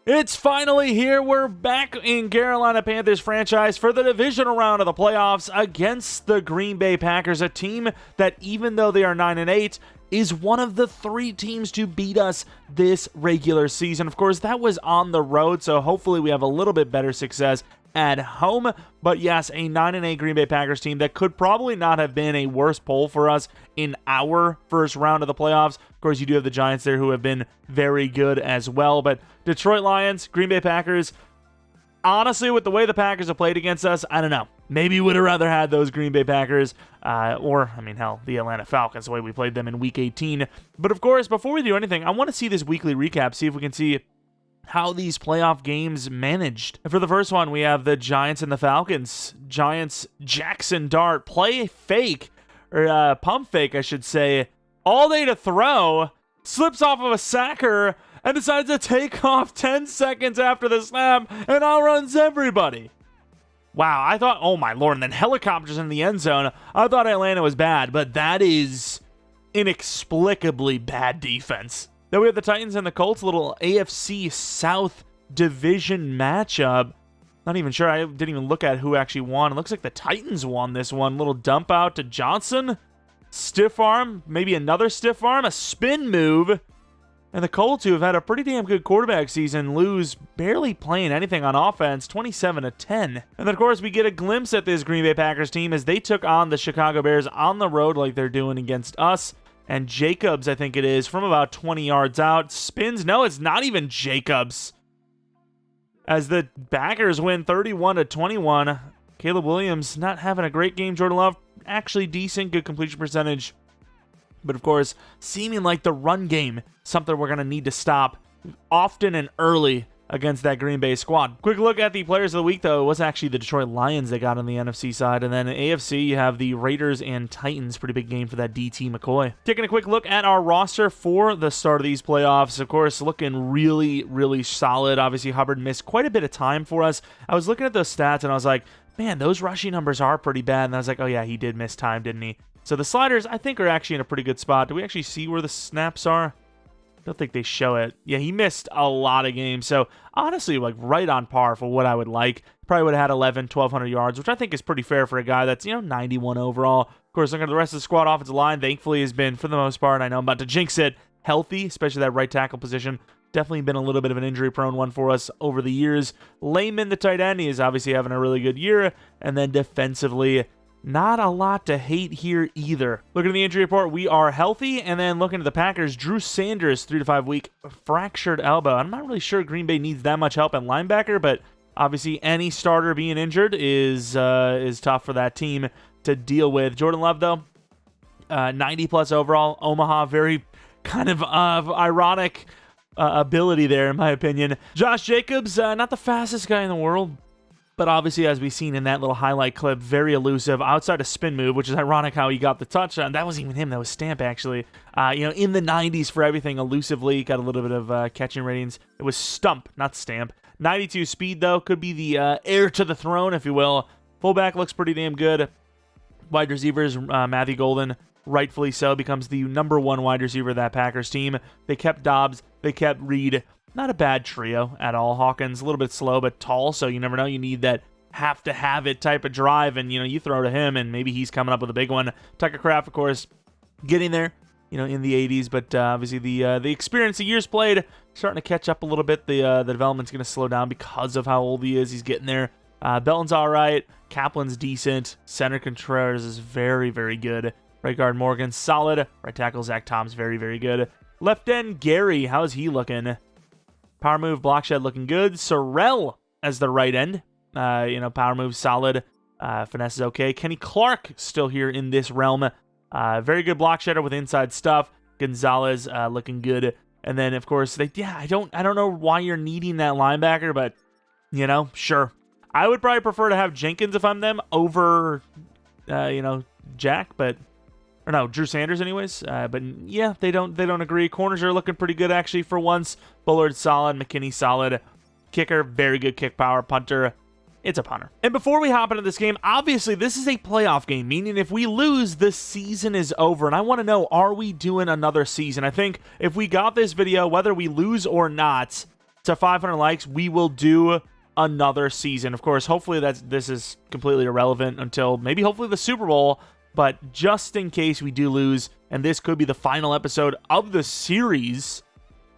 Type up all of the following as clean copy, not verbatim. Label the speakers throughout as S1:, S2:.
S1: It's finally here. We're back in Carolina Panthers franchise for the divisional round of the playoffs against the Green Bay Packers, a team that, even though they are 9-8, is one of the 3 teams to beat us this regular season. Of course, that was on the road, so hopefully we have a little bit better success at home. But yes, a 9-8 Green Bay Packers team that could probably not have been a worse poll for us in our first round of the playoffs. Of course, you do have the Giants there who have been very good as well. But Detroit Lions, Green Bay Packers, honestly, with the way the Packers have played against us, I don't know. Maybe would have rather had those Green Bay Packers, hell, the Atlanta Falcons, the way we played them in Week 18. But of course, before we do anything, I want to see this weekly recap, see if we can see how these playoff games managed. And for the first one, we have the Giants and the Falcons. Giants, Jackson Dart, play fake, or pump fake, I should say, all day to throw, slips off of a sacker, and decides to take off 10 seconds after the snap, and outruns everybody. Wow, I thought, oh my lord, and then helicopters in the end zone. I thought Atlanta was bad, but that is inexplicably bad defense. Then we have the Titans and the Colts, a little AFC South division matchup. Not even sure. I didn't even look at who actually won. It looks like the Titans won this one. Little dump out to Johnson. Stiff arm, maybe another stiff arm, a spin move. And the Colts, who have had a pretty damn good quarterback season, lose barely playing anything on offense, 27-10. And then, of course, we get a glimpse at this Green Bay Packers team as they took on the Chicago Bears on the road like they're doing against us. And Jacobs, I think it is, from about 20 yards out, spins. No, it's not even Jacobs. As the Packers win 31-21. Caleb Williams not having a great game. Jordan Love, actually decent, good completion percentage. But of course, seeming like the run game, something we're going to need to stop often and early against that Green Bay squad. Quick look at the players of the week, though. It was actually the Detroit Lions that got on the NFC side. And then in AFC, you have the Raiders and Titans. Pretty big game for that DT McCoy. Taking a quick look at our roster for the start of these playoffs. Of course, looking really, really solid. Obviously, Hubbard missed quite a bit of time for us. I was looking at those stats, and I was like, man, those rushing numbers are pretty bad. And I was like, oh yeah, he did miss time, didn't he? So the sliders, I think, are actually in a pretty good spot. Do we actually see where the snaps are? I don't think they show it. Yeah, he missed a lot of games. So honestly, like right on par for what I would like. Probably would have had 1,200 yards, which I think is pretty fair for a guy that's, 91 overall. Of course, looking at the rest of the squad offensive line, thankfully has been, for the most part, I know I'm about to jinx it, healthy, especially that right tackle position. Definitely been a little bit of an injury-prone one for us over the years. Layman, the tight end, he is obviously having a really good year. And then defensively, not a lot to hate here either. Looking at the injury report, we are healthy. And then looking at the Packers, Drew Sanders, 3 to 5 week fractured elbow. I'm not really sure Green Bay needs that much help at linebacker, but obviously any starter being injured is tough for that team to deal with. Jordan Love, though, 90+ overall. Omaha, very kind of ironic ability there, in my opinion. Josh Jacobs, not the fastest guy in the world, but obviously, as we've seen in that little highlight clip, very elusive outside a spin move, which is ironic how he got the touchdown. That wasn't even him. That was Stamp, actually. In the 90s for everything, elusively. Got a little bit of catching ratings. It was Stump, not Stamp. 92 speed, though. Could be the heir to the throne, if you will. Fullback looks pretty damn good. Wide receivers, Matthew Golden, rightfully so, becomes the number 1 wide receiver of that Packers team. They kept Dobbs. They kept Reed. Not a bad trio at all. Hawkins, a little bit slow, but tall, so you never know. You need that have-to-have-it type of drive, and, you throw to him, and maybe he's coming up with a big one. Tucker Kraft, of course, getting there, in the 80s, but obviously the experience, the years played, starting to catch up a little bit. The development's going to slow down because of how old he is. He's getting there. Belton's all right. Kaplan's decent. Center Contreras is very, very good. Right guard Morgan, solid. Right tackle Zach Tom's very, very good. Left end Gary, how's he looking? Power move, block shed looking good. Sorrell as the right end. Power move solid. Finesse is okay. Kenny Clark still here in this realm. Very good block shedder with inside stuff. Gonzalez looking good. And then, of course, I don't know why you're needing that linebacker, but, sure. I would probably prefer to have Jenkins if I'm them over, Jack, but... Or no, Drew Sanders anyways. But yeah, they don't agree. Corners are looking pretty good actually for once. Bullard solid, McKinney solid. Kicker, very good kick power. Punter, it's a punter. And before we hop into this game, obviously this is a playoff game, meaning if we lose, the season is over. And I want to know, are we doing another season? I think if we got this video, whether we lose or not, to 500 likes, we will do another season. Of course, hopefully this is completely irrelevant until maybe hopefully the Super Bowl, but just in case we do lose, and this could be the final episode of the series,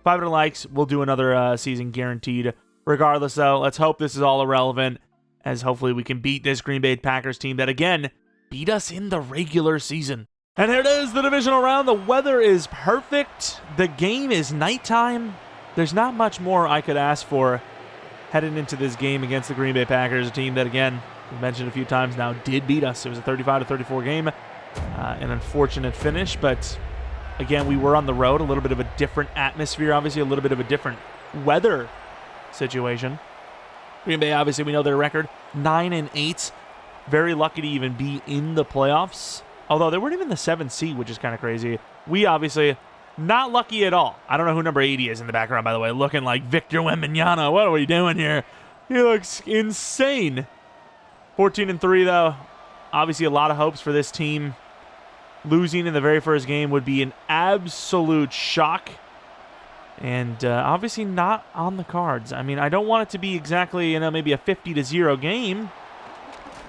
S1: 500 likes, we'll do another season guaranteed. Regardless, though, let's hope this is all irrelevant, as hopefully we can beat this Green Bay Packers team that, again, beat us in the regular season. And here it is, the divisional round. The weather is perfect. The game is nighttime. There's not much more I could ask for heading into this game against the Green Bay Packers, a team that, again, we mentioned a few times now, did beat us. It was a 35-34 game. An unfortunate finish, but again, we were on the road. A little bit of a different atmosphere, obviously, a little bit of a different weather situation. Green Bay, obviously, we know their record, 9-8. Very lucky to even be in the playoffs. Although they weren't even the 7th seed, which is kind of crazy. We obviously not lucky at all. I don't know who number 80 is in the background, by the way, looking like Victor Wembanyama. What are we doing here? He looks insane. 14-3, though. Obviously, a lot of hopes for this team. Losing in the very first game would be an absolute shock. And obviously not on the cards. I mean, I don't want it to be exactly, maybe a 50-0 game.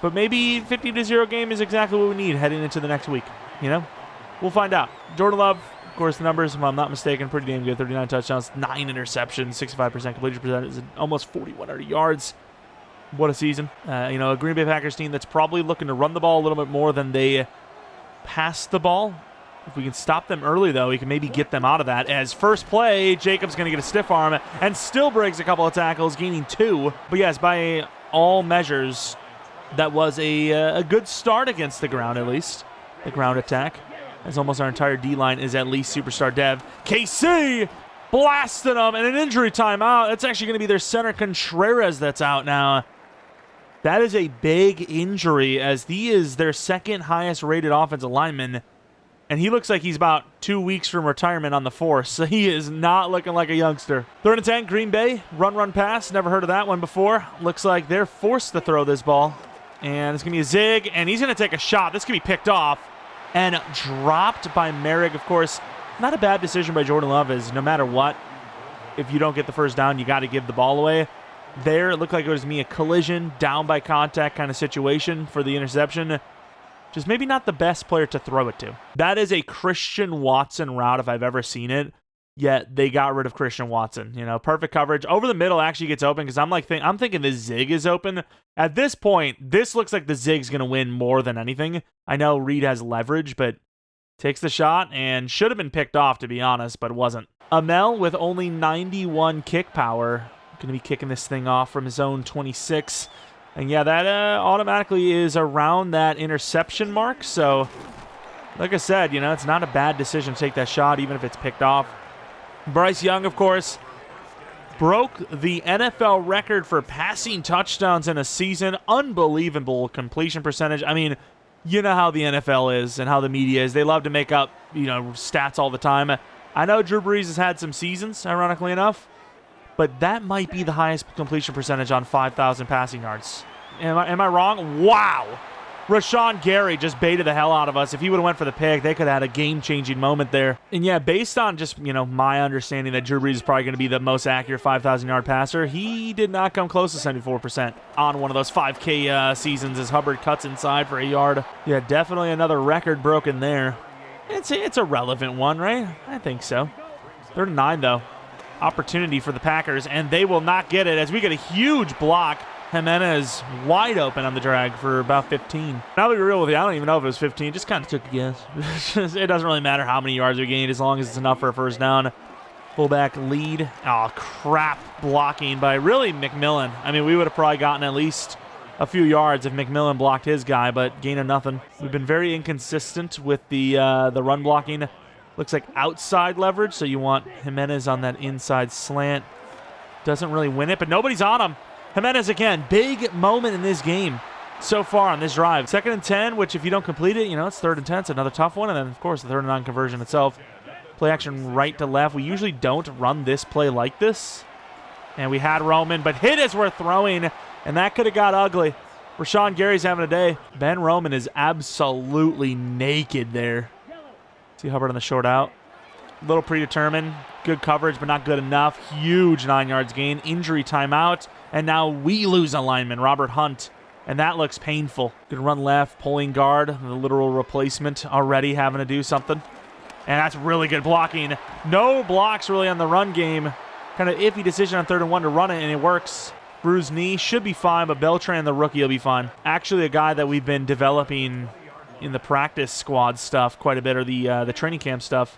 S1: But maybe 50-0 game is exactly what we need heading into the next week. We'll find out. Jordan Love, of course, the numbers, if I'm not mistaken, pretty damn good. 39 touchdowns, 9 interceptions, 65% completion percentage, almost 4,100 yards. What a season. A Green Bay Packers team that's probably looking to run the ball a little bit more than they pass the ball. If we can stop them early, though, we can maybe get them out of that. As first play, Jacobs going to get a stiff arm and still breaks a couple of tackles, gaining 2. But yes, by all measures, that was a good start against the ground, at least. The ground attack, as almost our entire D-line is at least superstar dev. KC blasting them, and an injury timeout. That's actually going to be their center, Contreras, that's out now. That is a big injury, as he is their second highest rated offensive lineman, and he looks like he's about 2 weeks from retirement on the force, so he is not looking like a youngster. 3rd and 10, Green Bay, run, pass. Never heard of that one before. Looks like they're forced to throw this ball, and it's going to be a zig, and he's going to take a shot. This could be picked off and dropped by Merrick. Of course, not a bad decision by Jordan Love, is no matter what, if you don't get the first down, you got to give the ball away. There, it looked like it was a collision, down by contact kind of situation for the interception. Just maybe not the best player to throw it to. That is a Christian Watson route if I've ever seen it, yet they got rid of Christian Watson. Perfect coverage. Over the middle actually gets open because I'm thinking the zig is open. At this point, this looks like the zig's going to win more than anything. I know Reed has leverage, but takes the shot and should have been picked off, to be honest, but wasn't. Amel with only 91 kick power. Going to be kicking this thing off from his own 26. And yeah, that automatically is around that interception mark. So, like I said, it's not a bad decision to take that shot, even if it's picked off. Bryce Young, of course, broke the NFL record for passing touchdowns in a season. Unbelievable completion percentage. I mean, you know how the NFL is and how the media is. They love to make up, stats all the time. I know Drew Brees has had some seasons, ironically enough, but that might be the highest completion percentage on 5,000 passing yards. Am I wrong? Wow. Rashawn Gary just baited the hell out of us. If he would have went for the pick, they could have had a game-changing moment there. And yeah, based on just, my understanding that Drew Brees is probably going to be the most accurate 5,000-yard passer, he did not come close to 74% on one of those 5K seasons as Hubbard cuts inside for a yard. Yeah, definitely another record broken there. It's a relevant one, right? I think so. 3rd and 9, though. Opportunity for the Packers, and they will not get it as we get a huge block. Jimenez wide open on the drag for about 15. Now to be real with you, I don't even know if it was 15. Just kind of took a guess. It doesn't really matter how many yards we gained as long as it's enough for a first down. Fullback lead. Oh, crap blocking by really McMillan. I mean, we would have probably gotten at least a few yards if McMillan blocked his guy, but gain of nothing. We've been very inconsistent with the run blocking. Looks like outside leverage, so you want Jimenez on that inside slant. Doesn't really win it, but nobody's on him. Jimenez again, big moment in this game so far on this drive. 2nd and 10, which if you don't complete it, it's 3rd and 10. It's another tough one. And then, of course, the 3rd and 9 conversion itself. Play action right to left. We usually don't run this play like this. And we had Roman, but hit as we're throwing, and that could have got ugly. Rashawn Gary's having a day. Ben Roman is absolutely naked there. See Hubbard on the short out. A little predetermined. Good coverage, but not good enough. Huge 9 yards gain. Injury timeout. And now we lose a lineman, Robert Hunt. And that looks painful. Good run left, pulling guard. The literal replacement already having to do something. And that's really good blocking. No blocks really on the run game. Kind of iffy decision on 3rd and 1 to run it, and it works. Bruised knee, should be fine, but Beltran, the rookie, will be fine. Actually, a guy that we've been developing in the practice squad stuff quite a bit, or the training camp stuff.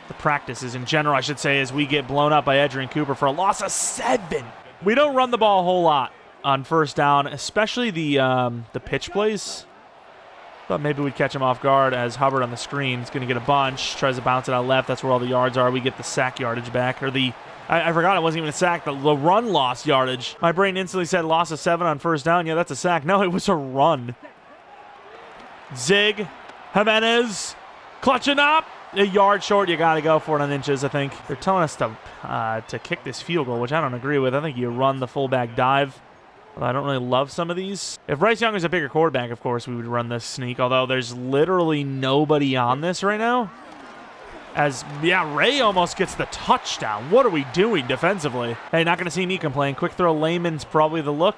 S1: The practices in general, I should say, as we get blown up by Adrian Cooper for a loss of 7. We don't run the ball a whole lot on 1st down, especially the pitch plays. Thought maybe we'd catch him off guard as Hubbard on the screen is going to get a bunch, tries to bounce it out left. That's where all the yards are. We get the sack yardage back, or I forgot it wasn't even a sack, the run loss yardage. My brain instantly said loss of 7 on 1st down. Yeah, that's a sack. No, it was a run. Zig, Jimenez, clutching up. A yard short, you got to go for it on inches, I think. They're telling us to kick this field goal, which I don't agree with. I think you run the fullback dive. I don't really love some of these. If Bryce Young was a bigger quarterback, of course, we would run this sneak, although there's literally nobody on this right now. Ray almost gets the touchdown. What are we doing defensively? Hey, not going to see me complain. Quick throw, Layman's probably the look.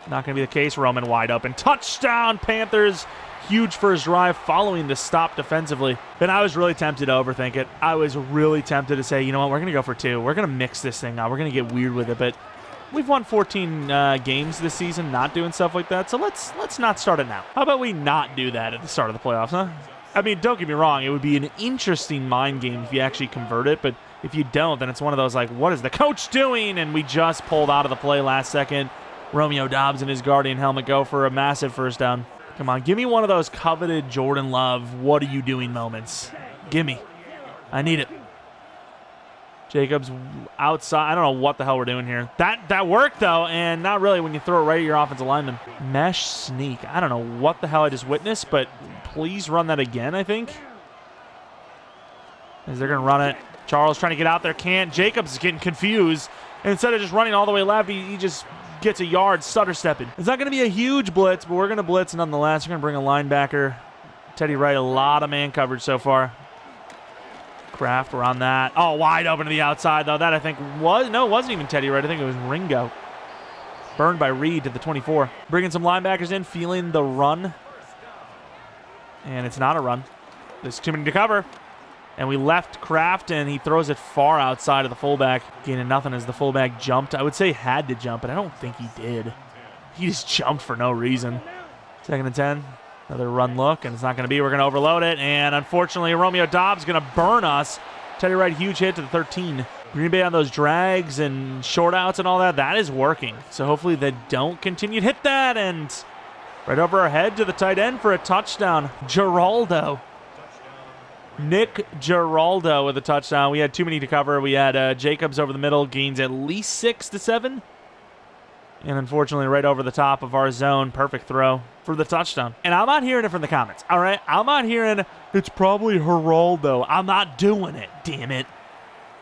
S1: Not going to be the case. Roman wide open. Touchdown, Panthers. Huge first drive following the stop defensively. And I was really tempted to overthink it. I was really tempted to say, you know what, we're going to go for 2. We're going to mix this thing up. We're going to get weird with it. But we've won 14 games this season not doing stuff like that. So let's not start it now. How about we not do that at the start of the playoffs, huh? I mean, don't get me wrong. It would be an interesting mind game if you actually convert it. But if you don't, then it's one of those like, what is the coach doing? And we just pulled out of the play last second. Romeo Doubs and his Guardian helmet go for a massive 1st down. Come on, give me one of those coveted Jordan Love, what are you doing moments. Give me. I need it. Jacobs outside. I don't know what the hell we're doing here. That worked, though, and not really when you throw it right at your offensive lineman. Mesh sneak. I don't know what the hell I just witnessed, but please run that again, I think. As they're going to run it. Charles trying to get out there. Can't. Jacobs is getting confused. And instead of just running all the way left, he just gets a yard stutter stepping. It's not going to be a huge blitz, but we're going to blitz nonetheless. We're going to bring a linebacker. Teddy Wright, a lot of man coverage so far. Kraft, we're on that. Oh, wide open to the outside, though. That, I think, it wasn't even Teddy Wright. I think it was Ringo. Burned by Reed to the 24. Bringing some linebackers in, feeling the run. And it's not a run. There's too many to cover. And we left Kraft, and he throws it far outside of the fullback. Gaining nothing as the fullback jumped. I would say had to jump, but I don't think he did. He just jumped for no reason. 2nd and 10. Another run look, and it's not going to be. We're going to overload it, and unfortunately, Romeo Doubs is going to burn us. Teddy Wright, huge hit to the 13. Green Bay on those drags and short outs and all that, that is working. So hopefully they don't continue to hit that, and right over our head to the tight end for a touchdown. Giraldo. Nick Giraldo with a touchdown. We had too many to cover. We had Jacobs over the middle, gains at least 6 to 7. And unfortunately, right over the top of our zone, perfect throw for the touchdown. And I'm not hearing it from the comments, all right? I'm not hearing, it's probably Geraldo. I'm not doing it, damn it.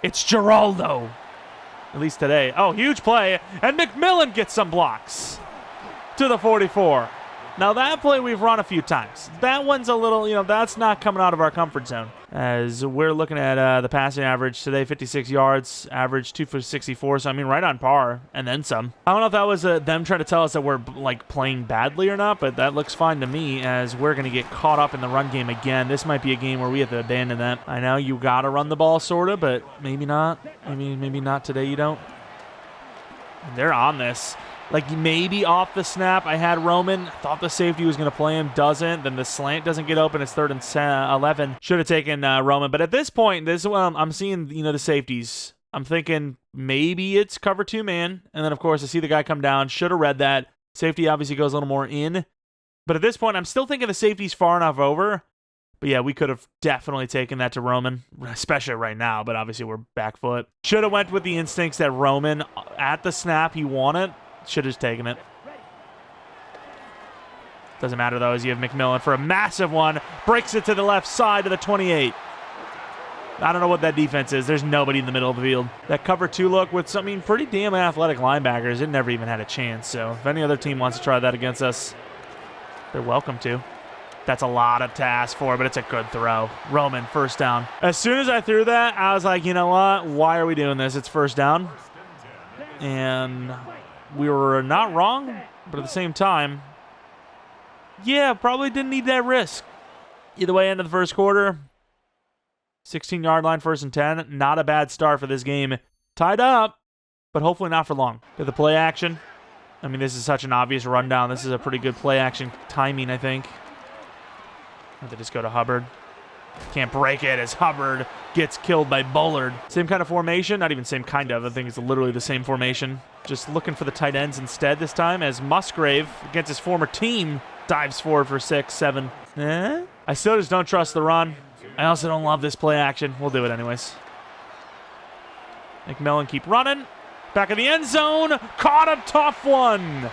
S1: It's Geraldo. At least today. Oh, huge play. And McMillan gets some blocks to the 44. Now, that play we've run a few times. That one's a little, that's not coming out of our comfort zone. As we're looking at the passing average today, 56 yards, average 2 for 64. So, I mean, right on par, and then some. I don't know if that was them trying to tell us that we're, playing badly or not, but that looks fine to me as we're going to get caught up in the run game again. This might be a game where we have to abandon that. I know you got to run the ball, sort of, but maybe not. Maybe not today you don't. They're on this. Maybe off the snap, I had Roman. Thought the safety was going to play him. Doesn't. Then the slant doesn't get open. It's 3rd and 11. Should have taken Roman. But at this point, this is when I'm seeing, the safeties. I'm thinking maybe it's cover 2 man. And then, of course, I see the guy come down. Should have read that. Safety obviously goes a little more in. But at this point, I'm still thinking the safety's far enough over. But yeah, we could have definitely taken that to Roman, especially right now. But obviously, we're back foot. Should have went with the instincts that Roman, at the snap, he won it. Should have just taken it. Doesn't matter, though, as you have McMillan for a massive one. Breaks it to the left side of the 28. I don't know what that defense is. There's nobody in the middle of the field. That cover 2 look with some, pretty damn athletic linebackers. It never even had a chance. So if any other team wants to try that against us, they're welcome to. That's a lot of to ask for, but it's a good throw. Roman, first down. As soon as I threw that, I was like, you know what? Why are we doing this? It's first down. And we were not wrong, but at the same time, yeah, probably didn't need that risk. Either way, end of the first quarter, 16-yard line, 1st and 10. Not a bad start for this game. Tied up, but hopefully not for long. Get the play action. I mean, this is such an obvious rundown. This is a pretty good play action timing, I think. They just go to Hubbard. Can't break it as Hubbard gets killed by Bullard. Same kind of formation. Not even same kind of. I think it's literally the same formation. Just looking for the tight ends instead this time as Musgrave, against his former team, dives forward for 6, 7. I still just don't trust the run. I also don't love this play action. We'll do it anyways. McMillan keep running. Back of the end zone. Caught a tough one.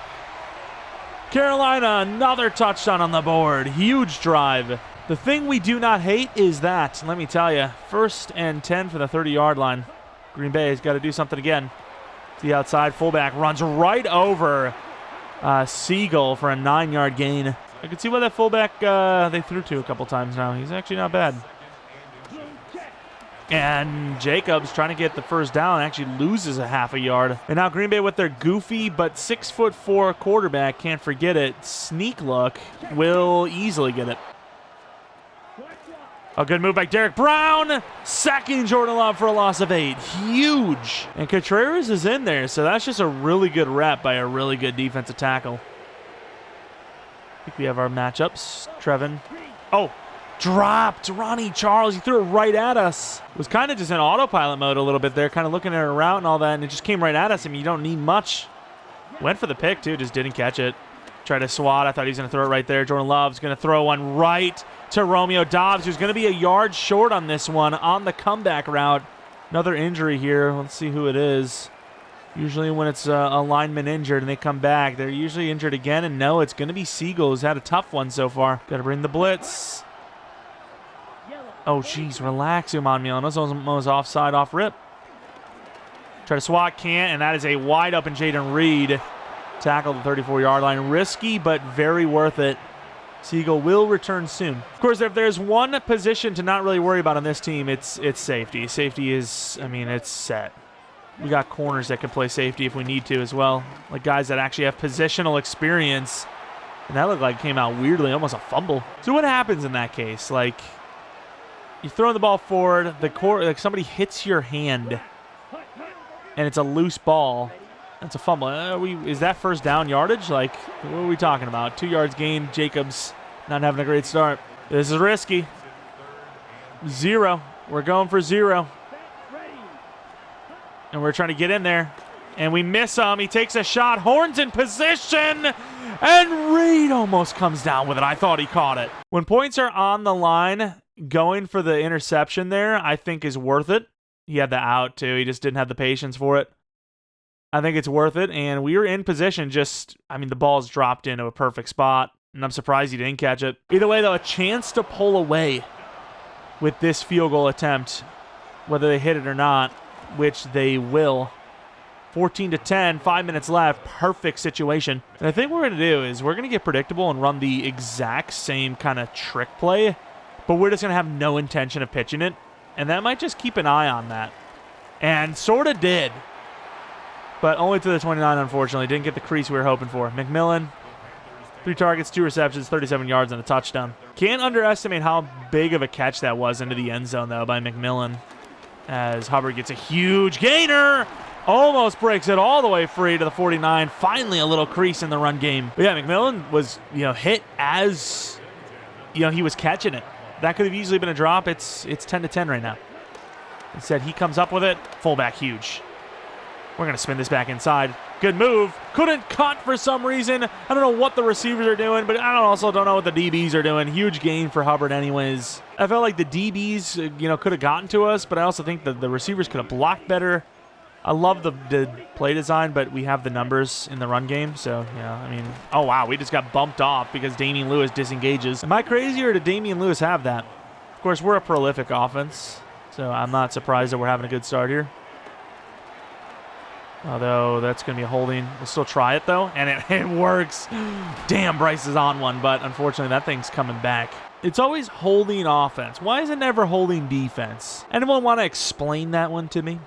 S1: Carolina, another touchdown on the board. Huge drive. The thing we do not hate is that, let me tell you, 1st and 10 for the 30-yard line. Green Bay has got to do something again. To the outside, fullback runs right over Siegel for a 9-yard gain. I can see why that fullback they threw to a couple times now. He's actually not bad. And Jacobs, trying to get the first down, actually loses a half a yard. And now Green Bay with their goofy but 6'4" quarterback, can't forget it, sneak look, will easily get it. A good move by Derek Brown, sacking Jordan Love for a loss of 8. Huge. And Contreras is in there, so that's just a really good rep by a really good defensive tackle. I think we have our matchups. Trevin. Oh, dropped. Ronnie Charles, he threw it right at us. Was kind of just in autopilot mode a little bit there, kind of looking at a route and all that, and it just came right at us. I mean, you don't need much. Went for the pick, too, just didn't catch it. Tried to swat. I thought he was going to throw it right there. Jordan Love's going to throw one right to Romeo Doubs, who's going to be a yard short on this one on the comeback route. Another injury here. Let's see who it is. Usually when it's a lineman injured and they come back, they're usually injured again. And no, it's going to be Siegel, who's had a tough one so far. Got to bring the blitz. Oh, jeez, relax, Umon Those almost offside off rip. Try to swat, can't, and that is a wide open Jaden Reed. Tackle the 34-yard line. Risky, but very worth it. Siegel will return soon. Of course, if there's one position to not really worry about on this team, it's safety. Safety is, I mean, it's set. We got corners that can play safety if we need to as well. Like guys that actually have positional experience. And that looked like it came out weirdly, almost a fumble. So what happens in that case? Like, you're throwing the ball forward, like somebody hits your hand, and it's a loose ball. That's a fumble. Is that first down yardage? Like, what are we talking about? 2 yards gain. Jacobs not having a great start. This is risky. 0. We're going for 0. And we're trying to get in there. And we miss him. He takes a shot. Horns in position. And Reed almost comes down with it. I thought he caught it. When points are on the line, going for the interception there, I think is worth it. He had the out, too. He just didn't have the patience for it. I think it's worth it, and we were in position the ball's dropped into a perfect spot, and I'm surprised he didn't catch it. Either way, though, a chance to pull away with this field goal attempt, whether they hit it or not, which they will. 14-10, 5 minutes left, perfect situation. And I think what we're going to do is we're going to get predictable and run the exact same kind of trick play, but we're just going to have no intention of pitching it, and that might just keep an eye on that. And sort of did. But only to the 29, unfortunately. Didn't get the crease we were hoping for. McMillan, 3 targets, 2 receptions, 37 yards, and a touchdown. Can't underestimate how big of a catch that was into the end zone, though, by McMillan. As Hubbard gets a huge gainer. Almost breaks it all the way free to the 49. Finally, a little crease in the run game. But yeah, McMillan was, hit as, he was catching it. That could have easily been a drop. It's 10-10 right now. Instead, he comes up with it. Fullback, huge. We're going to spin this back inside. Good move. Couldn't cut for some reason. I don't know what the receivers are doing, but I also don't know what the DBs are doing. Huge gain for Hubbard anyways. I felt like the DBs, could have gotten to us, but I also think that the receivers could have blocked better. I love the play design, but we have the numbers in the run game. So, oh, wow. We just got bumped off because Damian Lewis disengages. Am I crazy, or did Damian Lewis have that? Of course, we're a prolific offense, so I'm not surprised that we're having a good start here. Although that's going to be a holding. We'll still try it, though, and it works. Damn, Bryce is on one, but unfortunately that thing's coming back. It's always holding offense. Why is it never holding defense? Anyone want to explain that one to me?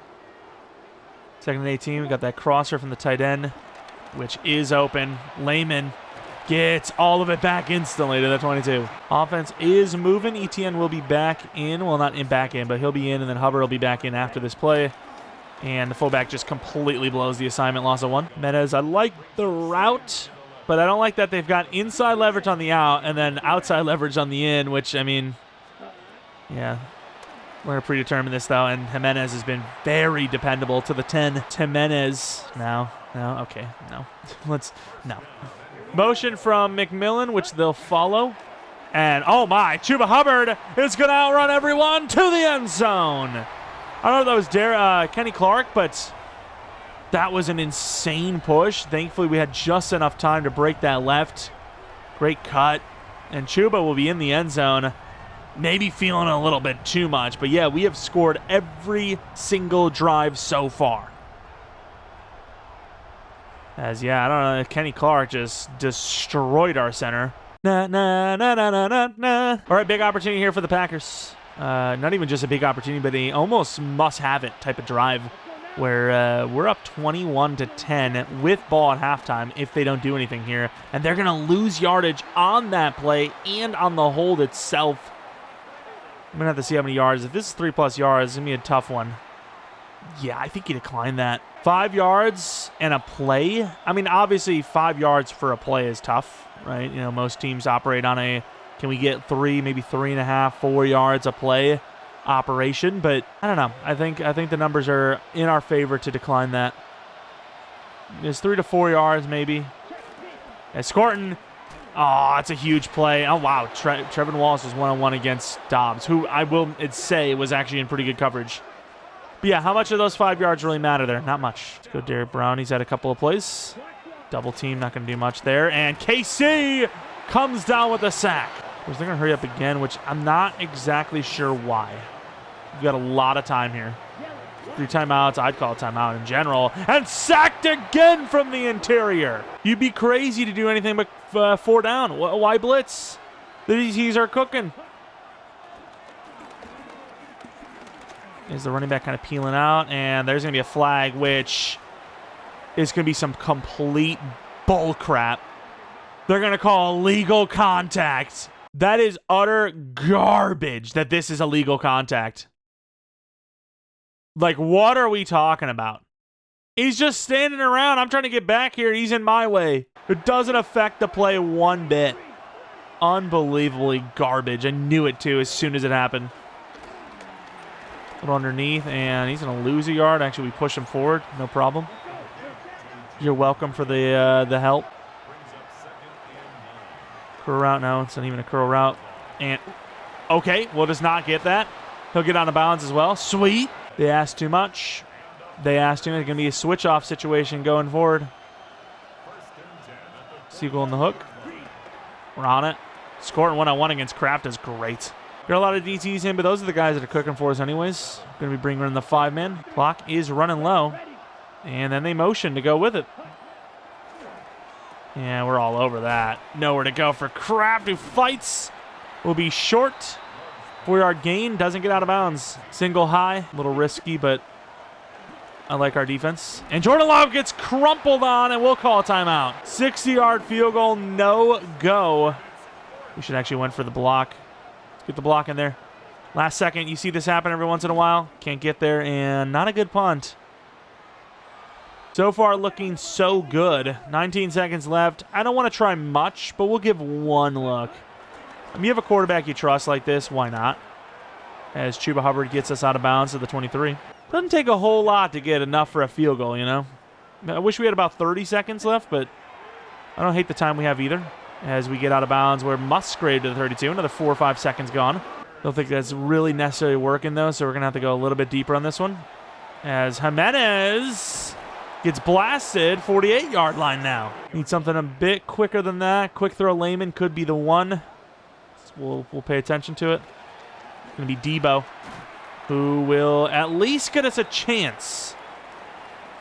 S1: Second and 18, we got that crosser from the tight end, which is open. Layman gets all of it back instantly to the 22. Offense is moving. ETN will be back in. Well, not in back in, but he'll be in, and then Hubbard will be back in after this play. And the fullback just completely blows the assignment, loss of 1. Mendez, I like the route, but I don't like that they've got inside leverage on the out and then outside leverage on the in, which, I mean, yeah. We're going to predetermine this, though, and Jimenez has been very dependable to the 10. Jimenez. No, okay, no. No. Motion from McMillan, which they'll follow. And, oh my, Chuba Hubbard is going to outrun everyone to the end zone. I don't know if that was Kenny Clark, but that was an insane push. Thankfully, we had just enough time to break that left. Great cut. And Chuba will be in the end zone. Maybe feeling a little bit too much. But, yeah, we have scored every single drive so far. As, yeah, I don't know, Kenny Clark just destroyed our center. All right, big opportunity here for the Packers. Not even just a big opportunity, but a almost must-have-it type of drive where we're up 21-10 with ball at halftime if they don't do anything here. And they're going to lose yardage on that play and on the hold itself. I'm going to have to see how many yards. If this is 3+ yards, it's going to be a tough one. Yeah, I think you decline that. 5 yards and a play. I mean, obviously 5 yards for a play is tough, right? You know, most teams operate on a, can we get 3, maybe 3.5, 4 yards a play operation? But I don't know. I think the numbers are in our favor to decline that. It's 3 to 4 yards maybe. As Scorton, oh, that's a huge play. Oh, wow. Trevin Wallace was one-on-one against Dobbs, who I will say was actually in pretty good coverage. But yeah, how much of those 5 yards really matter there? Not much. Let's go Derek Brown. He's had a couple of plays. Double team, not going to do much there. And KC comes down with a sack. They're going to hurry up again, which I'm not exactly sure why. We've got a lot of time here. 3 timeouts. I'd call a timeout in general. And sacked again from the interior. You'd be crazy to do anything but 4 down. Why blitz? These are cooking. Is the running back kind of peeling out, and there's going to be a flag, which is going to be some complete bull crap. They're going to call illegal contact. That is utter garbage that this is illegal contact. Like, what are we talking about? He's just standing around. I'm trying to get back here. He's in my way. It doesn't affect the play one bit. Unbelievably garbage. I knew it, too, as soon as it happened. A little underneath, and he's going to lose a yard. Actually, we push him forward. No problem. You're welcome for the help. Curl route. No, it's not even a curl route. And, okay, we'll just not get that. He'll get out of bounds as well. Sweet. They asked too much. They asked him. It's going to be a switch-off situation going forward. Siegel in the hook. We're on it. Scoring one-on-one against Kraft is great. Got a lot of DTs in, but those are the guys that are cooking for us anyways. Going to be bringing in the 5-man. Clock is running low. And then they motion to go with it. Yeah, we're all over that. Nowhere to go for Kraft, who fights. Will be short. 4-yard gain. Doesn't get out of bounds. Single high. A little risky, but I like our defense. And Jordan Love gets crumpled on, and we'll call a timeout. 60-yard field goal. No go. We should actually went for the block. Get the block in there. Last second, you see this happen every once in a while. Can't get there, and not a good punt. So far, looking so good. 19 seconds left. I don't want to try much, but we'll give one look. I mean, you have a quarterback you trust like this, why not? As Chuba Hubbard gets us out of bounds to the 23. Doesn't take a whole lot to get enough for a field goal, you know? I wish we had about 30 seconds left, but I don't hate the time we have either. As we get out of bounds, we're Musgrave to the 32. Another 4 or 5 seconds gone. Don't think that's really necessarily working, though, so we're going to have to go a little bit deeper on this one. As Jimenez gets blasted, 48-yard line now. Need something a bit quicker than that. Quick throw Layman could be the one. So we'll pay attention to it. It's going to be Debo, who will at least get us a chance.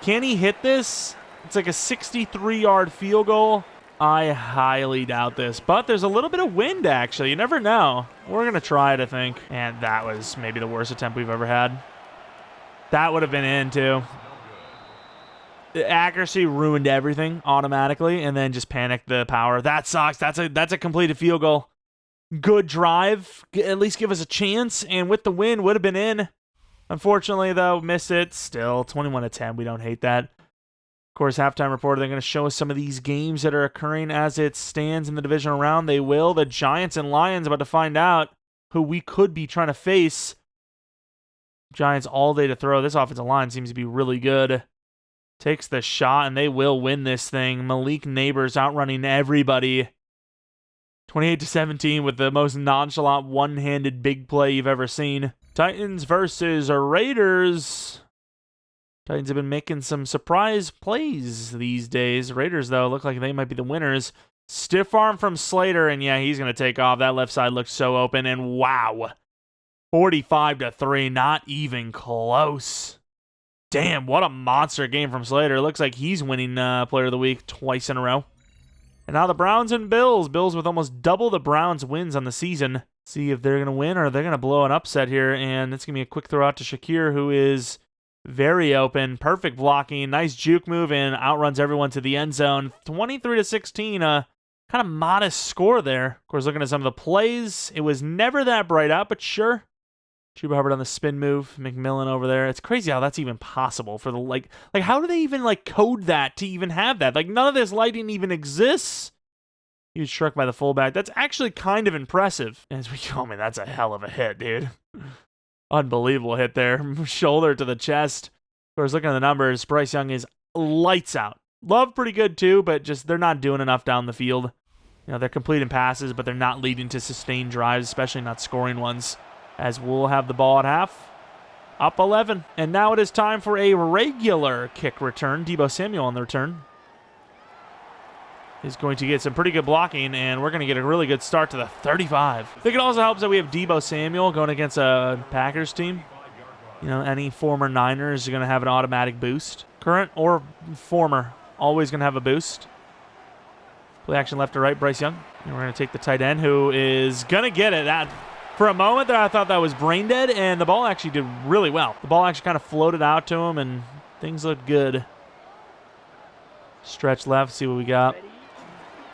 S1: Can he hit this? It's like a 63-yard field goal. I highly doubt this, but there's a little bit of wind, actually. You never know. We're going to try it, I think. And that was maybe the worst attempt we've ever had. That would have been in, too. The accuracy ruined everything automatically, and then just panicked the power. That sucks. That's a completed field goal. Good drive. At least give us a chance, and with the win, would have been in. Unfortunately, though, missed it. Still, 21-10. We don't hate that. Of course, halftime report, they're going to show us some of these games that are occurring as it stands in the divisional round. They will. The Giants and Lions about to find out who we could be trying to face. Giants all day to throw. This offensive line seems to be really good. Takes the shot, and they will win this thing. Malik Neighbors outrunning everybody. 28-17 with the most nonchalant one-handed big play you've ever seen. Titans versus Raiders. Titans have been making some surprise plays these days. Raiders, though, look like they might be the winners. Stiff arm from Slater, and yeah, he's going to take off. That left side looks so open, and wow. 45-3, not even close. Damn, what a monster game from Slater. Looks like he's winning Player of the Week twice in a row. And now the Browns and Bills. Bills with almost double the Browns' wins on the season. See if they're going to win or they're going to blow an upset here. And it's going to be a quick throw out to Shakir, who is very open. Perfect blocking. Nice juke move and outruns everyone to the end zone. 23-16, kind of modest score there. Of course, looking at some of the plays, it was never that bright out, but sure. Chuba Hubbard on the spin move. McMillan over there. It's crazy how that's even possible for the, like how do they even, code that to even have that? None of this lighting even exists. He was struck by the fullback. That's actually kind of impressive. As we go, man, that's a hell of a hit, dude. Unbelievable hit there. Shoulder to the chest. Of course, looking at the numbers, Bryce Young is lights out. Love pretty good too, but just they're not doing enough down the field. You know, they're completing passes, but they're not leading to sustained drives, especially not scoring ones. As we'll have the ball at half. Up 11. And now it is time for a regular kick return. Deebo Samuel on the return. Is going to get some pretty good blocking, and we're going to get a really good start to the 35. I think it also helps that we have Deebo Samuel going against a Packers team. You know, any former Niners are going to have an automatic boost. Current or former, always going to have a boost. Play action left to right, Bryce Young. And we're going to take the tight end, who is going to get it. For a moment there, I thought that was brain dead, and the ball actually did really well. The ball actually kind of floated out to him, and things looked good. Stretch left, see what we got.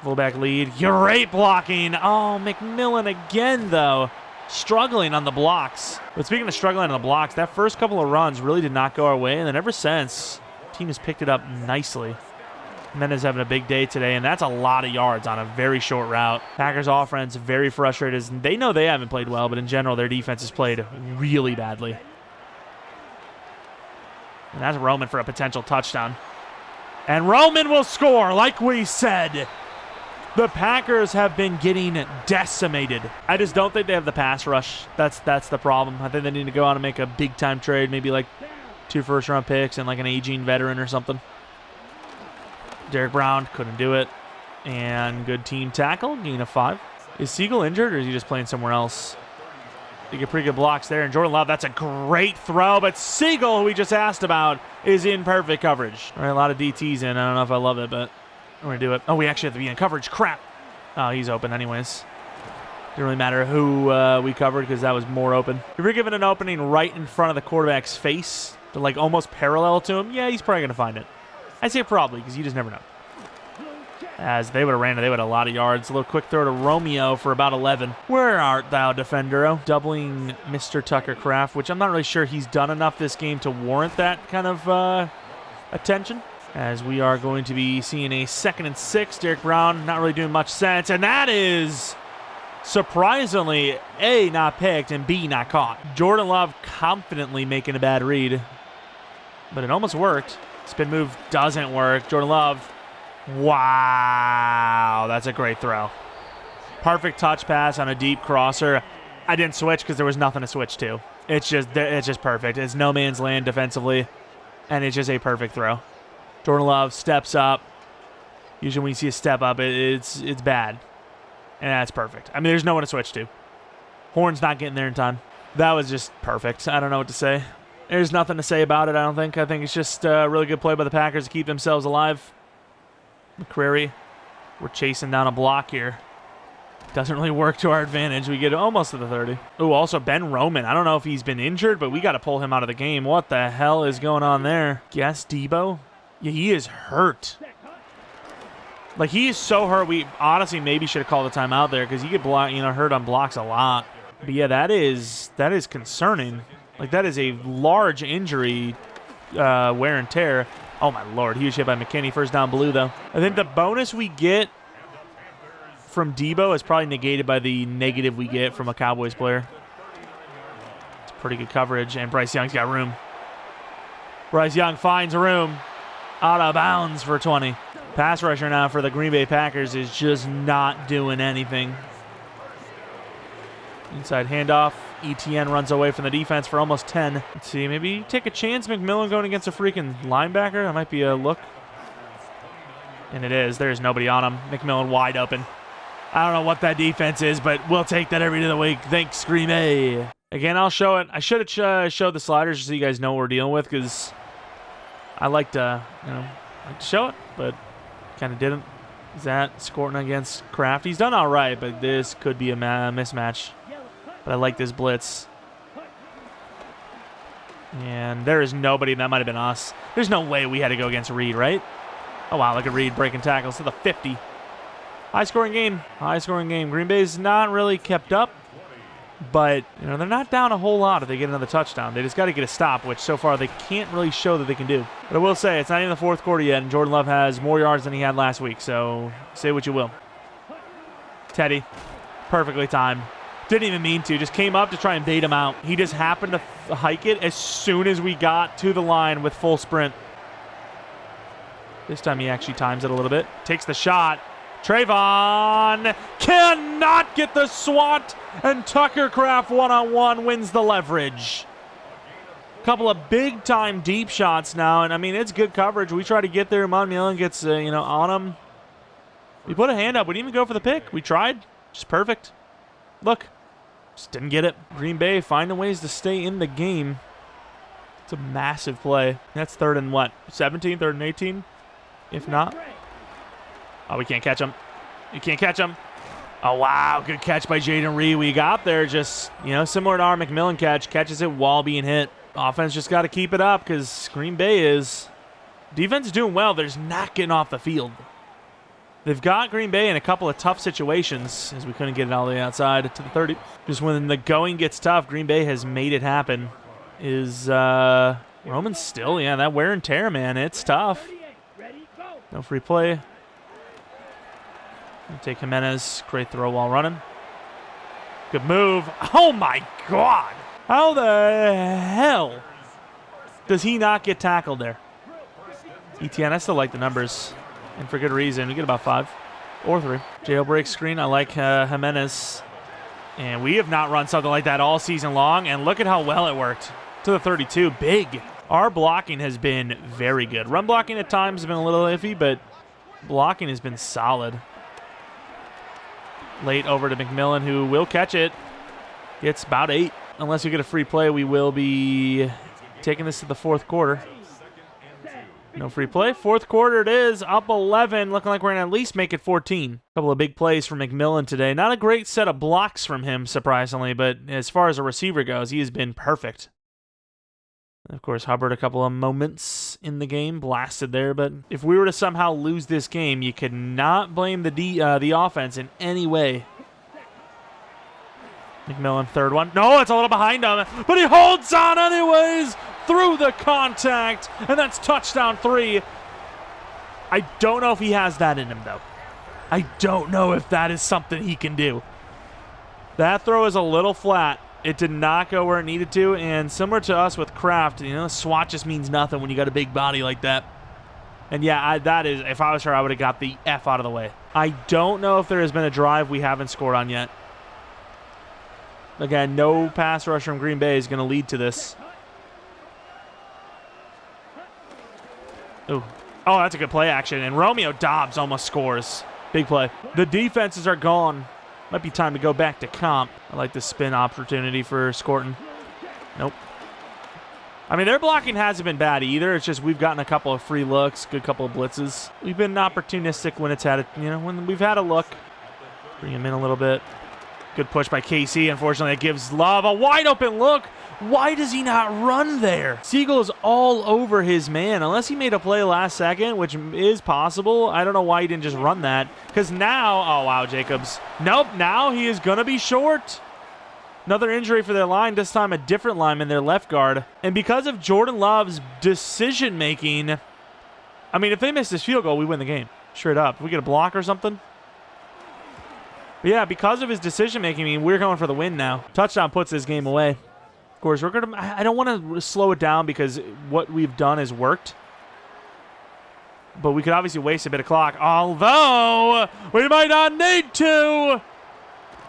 S1: Fullback lead. Great blocking. Oh, McMillan again, though. Struggling on the blocks. But speaking of struggling on the blocks, that first couple of runs really did not go our way, and then ever since, the team has picked it up nicely. Mendez having a big day today, and that's a lot of yards on a very short route. Packers offense very frustrated. They know they haven't played well, but in general, their defense has played really badly. And that's Roman for a potential touchdown. And Roman will score, like we said. The Packers have been getting decimated. I just don't think they have the pass rush. That's the problem. I think they need to go out and make a big-time trade, maybe like 2 first-round picks and like an aging veteran or something. Derek Brown couldn't do it. And good team tackle, gain of 5. Is Siegel injured, or is he just playing somewhere else? They get pretty good blocks there. And Jordan Love, that's a great throw. But Siegel, who we just asked about, is in perfect coverage. All right, a lot of DTs in. I don't know if I love it, but I'm going to do it. Oh, we actually have to be in coverage. Crap. Oh, he's open anyways. Didn't really matter who we covered because that was more open. If you're given an opening right in front of the quarterback's face, to like almost parallel to him, yeah, he's probably going to find it. I say probably because you just never know. As they would have ran it, they would have a lot of yards. A little quick throw to Romeo for about 11. Where art thou, defender? Doubling Mr. Tucker Kraft, which I'm not really sure he's done enough this game to warrant that kind of attention. As we are going to be seeing a 2nd and 6. Derek Brown not really doing much sense. And that is surprisingly A, not picked, and B, not caught. Jordan Love confidently making a bad read. But it almost worked. Spin move doesn't work. Jordan Love. Wow. That's a great throw. Perfect touch pass on a deep crosser. I didn't switch because there was nothing to switch to. It's just perfect. It's no man's land defensively. And it's just a perfect throw. Jordan Love steps up. Usually when you see a step up, it's bad. And that's perfect. I mean, there's no one to switch to. Horn's not getting there in time. That was just perfect. I don't know what to say. There's nothing to say about it, I don't think. I think it's just a really good play by the Packers to keep themselves alive. McCrary, we're chasing down a block here. Doesn't really work to our advantage. We get almost to the 30. Ooh, also Ben Roman. I don't know if he's been injured, but we got to pull him out of the game. What the hell is going on there? Guess Debo? Yeah, he is hurt. Like, he is so hurt. We honestly maybe should have called a timeout there because he get hurt on blocks a lot. But yeah, that is concerning. Like, that is a large injury, wear and tear. Oh my Lord, huge hit by McKinney. First down blue though. I think the bonus we get from Debo is probably negated by the negative we get from a Cowboys player. It's pretty good coverage, and Bryce Young's got room. Bryce Young finds room. Out of bounds for 20. Pass rusher now for the Green Bay Packers is just not doing anything. Inside handoff. ETN runs away from the defense for almost 10. Let's see, maybe take a chance. McMillan going against a freaking linebacker. That might be a look. And it is. There's nobody on him. McMillan wide open. I don't know what that defense is, but we'll take that every day of the week. Thanks, Green Bay. Again, I'll show it. I should have showed the sliders just so you guys know what we're dealing with, because I like to, show it, but kind of didn't. Is that Scorton against Kraft? He's done all right, but this could be a mismatch. But I like this blitz. And there is nobody. That might have been us. There's no way we had to go against Reed, right? Oh, wow. Look at Reed breaking tackles to the 50. High-scoring game. High-scoring game. Green Bay's not really kept up. But, they're not down a whole lot if they get another touchdown. They just got to get a stop, which so far they can't really show that they can do. But I will say, it's not even the fourth quarter yet, and Jordan Love has more yards than he had last week. So, say what you will. Teddy. Perfectly timed. Didn't even mean to. Just came up to try and bait him out. He just happened to hike it as soon as we got to the line with full sprint. This time he actually times it a little bit. Takes the shot. Trayvon cannot get the swat, and Tucker Kraft one-on-one wins the leverage. Couple of big-time deep shots now, and, it's good coverage. We try to get there. Millen gets, on him. We put a hand up. We didn't even go for the pick. We tried. Just perfect. Look. Just didn't get it. Green Bay finding ways to stay in the game. It's a massive play. That's third and what? 17, third and 18? If not. Oh, we can't catch him. You can't catch him. Oh, wow. Good catch by Jaden Reed. We got there just, similar to our McMillan catch. Catches it while being hit. Offense just got to keep it up because Green Bay is. Defense is doing well. They're just not getting off the field. They've got Green Bay in a couple of tough situations as we couldn't get it all the way outside to the 30. Just when the going gets tough, Green Bay has made it happen. Is Roman still? Yeah, that wear and tear, man. It's tough. No free play. Take Jimenez. Great throw while running. Good move. Oh, my God. How the hell does he not get tackled there? ETN, I still like the numbers. And for good reason. We get about 5 or 3. Jailbreak screen. I like Jimenez. And we have not run something like that all season long. And look at how well it worked. To the 32. Big. Our blocking has been very good. Run blocking at times has been a little iffy, but blocking has been solid. Late over to McMillan, who will catch it. Gets about 8. Unless we get a free play, we will be taking this to the fourth quarter. No free play. Fourth quarter it is. Up 11. Looking like we're going to at least make it 14. A couple of big plays from McMillan today. Not a great set of blocks from him, surprisingly, but as far as a receiver goes, he has been perfect. Of course, Hubbard, a couple of moments in the game. Blasted there, but if we were to somehow lose this game, you could not blame the offense in any way. McMillan, third one. No, it's a little behind him, but he holds on anyways through the contact, and that's touchdown 3. I don't know if he has that in him, though. I don't know if that is something he can do. That throw is a little flat. It did not go where it needed to, and similar to us with Kraft, SWAT just means nothing when you got a big body like that. And yeah, that is, if I was her, I would have got the F out of the way. I don't know if there has been a drive we haven't scored on yet. Again, no pass rush from Green Bay is going to lead to this. Ooh. Oh, that's a good play action. And Romeo Doubs almost scores. Big play. The defenses are gone. Might be time to go back to comp. I like the spin opportunity for Scorton. Nope. I mean, their blocking hasn't been bad either. It's just we've gotten a couple of free looks, good couple of blitzes. We've been opportunistic when it's had it, you know, when we've had a look. Bring him in a little bit. Good push by KC. Unfortunately, it gives Love a wide open look. Why does he not run there? Siegel's all over his man. Unless he made a play last second, which is possible. I don't know why he didn't just run that. Because now, oh wow, Jacobs. Nope, now he is going to be short. Another injury for their line, this time a different lineman, their left guard. And because of Jordan Love's decision-making, I mean, if they miss this field goal, we win the game. Straight up. If we get a block or something. But yeah, because of his decision-making, I mean, we're going for the win now. Touchdown puts this game away. Of course, we're going to... I don't want to slow it down because what we've done has worked. But we could obviously waste a bit of clock. Although, we might not need to.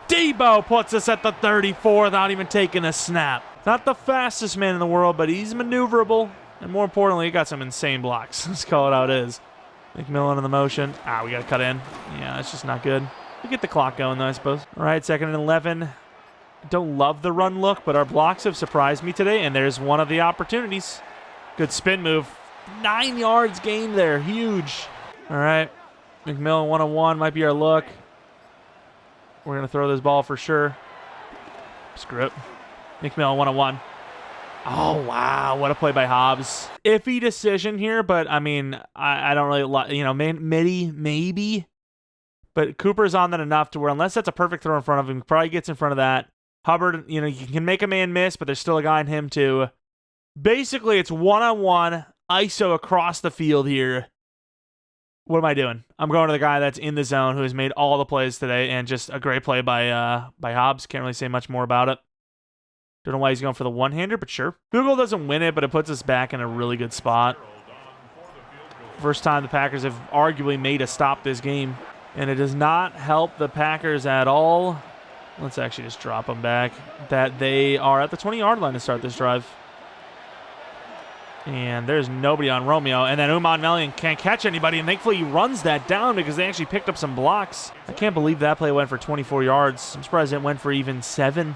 S1: Debo puts us at the 34 without even taking a snap. Not the fastest man in the world, but he's maneuverable. And more importantly, he got some insane blocks. Let's call it how it is. McMillan in the motion. We got to cut in. Yeah, that's just not good. We get the clock going, though, I suppose. All right, 2nd and 11. Don't love the run look, but our blocks have surprised me today, and there's one of the opportunities. Good spin move. 9 yards gained there. Huge. All right. McMillan 1-on-1 might be our look. We're going to throw this ball for sure. Screw it. McMillan 1-on-1. Oh, wow. What a play by Hobbs. Iffy decision here, but, I mean, I don't really, you know, maybe. But Cooper's on that enough to where unless that's a perfect throw in front of him, he probably gets in front of that. Hubbard, you know, you can make a man miss, but there's still a guy in him too. Basically, it's 1-on-1, ISO across the field here. What am I doing? I'm going to the guy that's in the zone who has made all the plays today, and just a great play by Hobbs. Can't really say much more about it. Don't know why he's going for the one-hander, but sure. Google doesn't win it, but it puts us back in a really good spot. First time the Packers have arguably made a stop this game. And it does not help the Packers at all. Let's actually just drop them back. That they are at the 20-yard line to start this drive. And there's nobody on Romeo. And then Uman Melian can't catch anybody. And thankfully he runs that down because they actually picked up some blocks. I can't believe that play went for 24 yards. I'm surprised it went for even 7.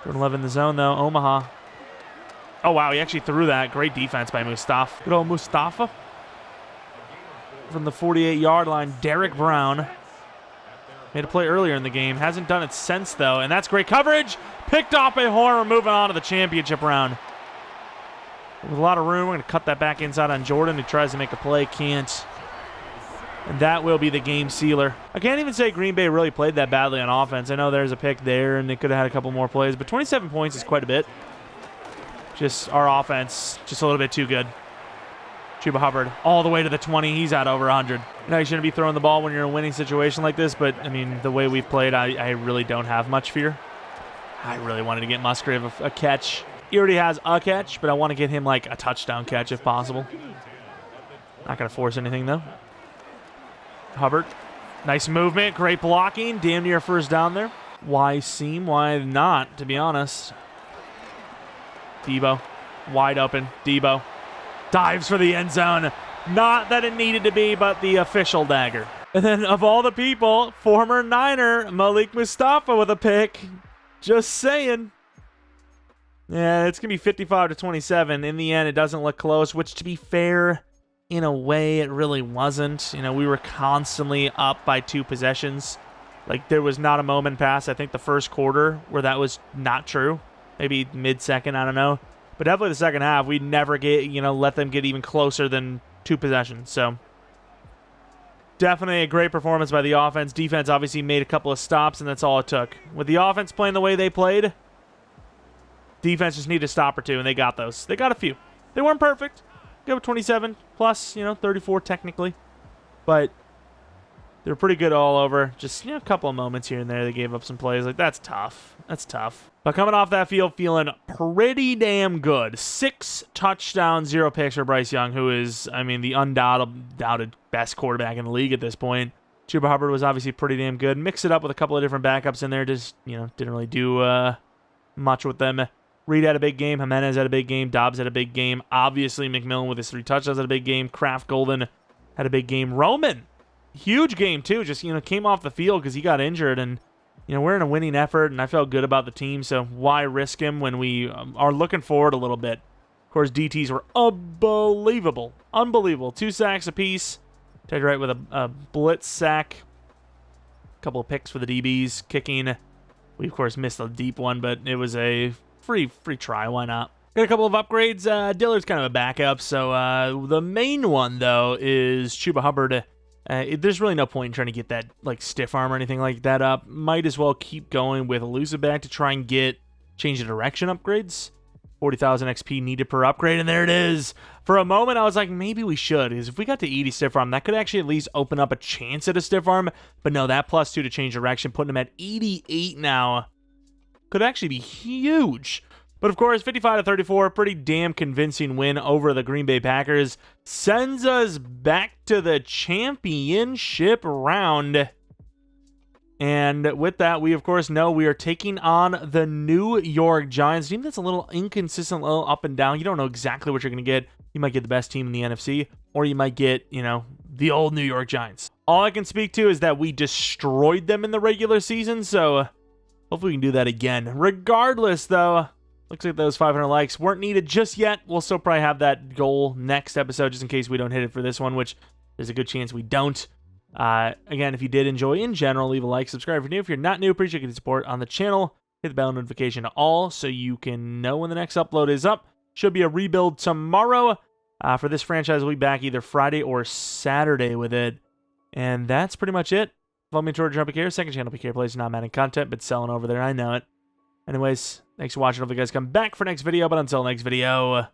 S1: Jordan Love in the zone, though. Omaha. Oh, wow. He actually threw that. Great defense by Mustafa. Good old Mustafa. From the 48-yard line, Derek Brown made a play earlier in the game. Hasn't done it since, though, and that's great coverage. Picked off by Horn. We're moving on to the championship round. With a lot of room, we're going to cut that back inside on Jordan, who tries to make a play, can't. And that will be the game sealer. I can't even say Green Bay really played that badly on offense. I know there's a pick there, and they could have had a couple more plays, but 27 points is quite a bit. Just our offense, just a little bit too good. Chuba Hubbard all the way to the 20. He's at over 100. You know, you shouldn't be throwing the ball when you're in a winning situation like this, but, I mean, the way we've played, I really don't have much fear. I really wanted to get Musgrave a catch. He already has a catch, but I want to get him, like, a touchdown catch if possible. Not going to force anything, though. Hubbard. Nice movement. Great blocking. Damn near first down there. Why seam? Why not, to be honest? Debo. Wide open. Debo. Dives for the end zone. Not that it needed to be, but the official dagger. And then, of all the people, former Niner Malik Mustafa with a pick. Just saying. Yeah, it's going to be 55-27. In the end, it doesn't look close, which, to be fair, in a way, it really wasn't. You know, we were constantly up by 2 possessions. Like, there was not a moment past, I think, the first quarter where that was not true. Maybe mid-second, I don't know. But definitely the second half, we never let them get even closer than 2 possessions. So definitely a great performance by the offense. Defense obviously made a couple of stops, and that's all it took. With the offense playing the way they played, defense just needed a stop or 2, and they got those. They got a few. They weren't perfect. Go with 27 plus, 34 technically. But they were pretty good all over. Just, a couple of moments here and there. They gave up some plays. Like, that's tough. That's tough. But coming off that field, feeling pretty damn good. 6 touchdowns, 0 picks for Bryce Young, who is, I mean, the undoubted best quarterback in the league at this point. Chuba Hubbard was obviously pretty damn good. Mix it up with a couple of different backups in there. Just, didn't really do much with them. Reed had a big game. Jimenez had a big game. Dobbs had a big game. Obviously, McMillan with his 3 touchdowns had a big game. Kraft Golden had a big game. Roman, huge game too. Just, came off the field because he got injured, and you know, we're in a winning effort, and I felt good about the team, so why risk him when we are looking forward a little bit? Of course, DTs were unbelievable. Unbelievable. 2 sacks apiece. Tied right with a blitz sack. A couple of picks for the DBs. Kicking. We, of course, missed a deep one, but it was a free try. Why not? Got a couple of upgrades. Dillard's kind of a backup, so the main one, though, is Chuba Hubbard. There's really no point in trying to get that like stiff arm or anything like that up. Might as well keep going with Elusive Back to try and get change the direction upgrades. 40,000 XP needed per upgrade, and there it is. For a moment, I was like, maybe we should, because if we got to 80 stiff arm, that could actually at least open up a chance at a stiff arm. But no, that +2 to change direction, putting him at 88 now, could actually be huge. But of course, 55-34, pretty damn convincing win over the Green Bay Packers. Sends us back to the championship round. And with that, we of course know we are taking on the New York Giants. A team that's a little inconsistent, a little up and down. You don't know exactly what you're going to get. You might get the best team in the NFC, or you might get, you know, the old New York Giants. All I can speak to is that we destroyed them in the regular season, so hopefully we can do that again. Regardless, though, looks like those 500 likes weren't needed just yet. We'll still probably have that goal next episode just in case we don't hit it for this one, which there's a good chance we don't. Again, if you did enjoy in general, leave a like, subscribe if you're new. If you're not new, appreciate your support on the channel. Hit the bell notification to all so you can know when the next upload is up. Should be a rebuild tomorrow. For this franchise, we'll be back either Friday or Saturday with it. And that's pretty much it. Follow me on Twitter, Jeromepkr. Second channel, PK Plays, not Madden content, but selling over there. I know it. Anyways, thanks for watching. Hope you guys come back for next video. But until next video,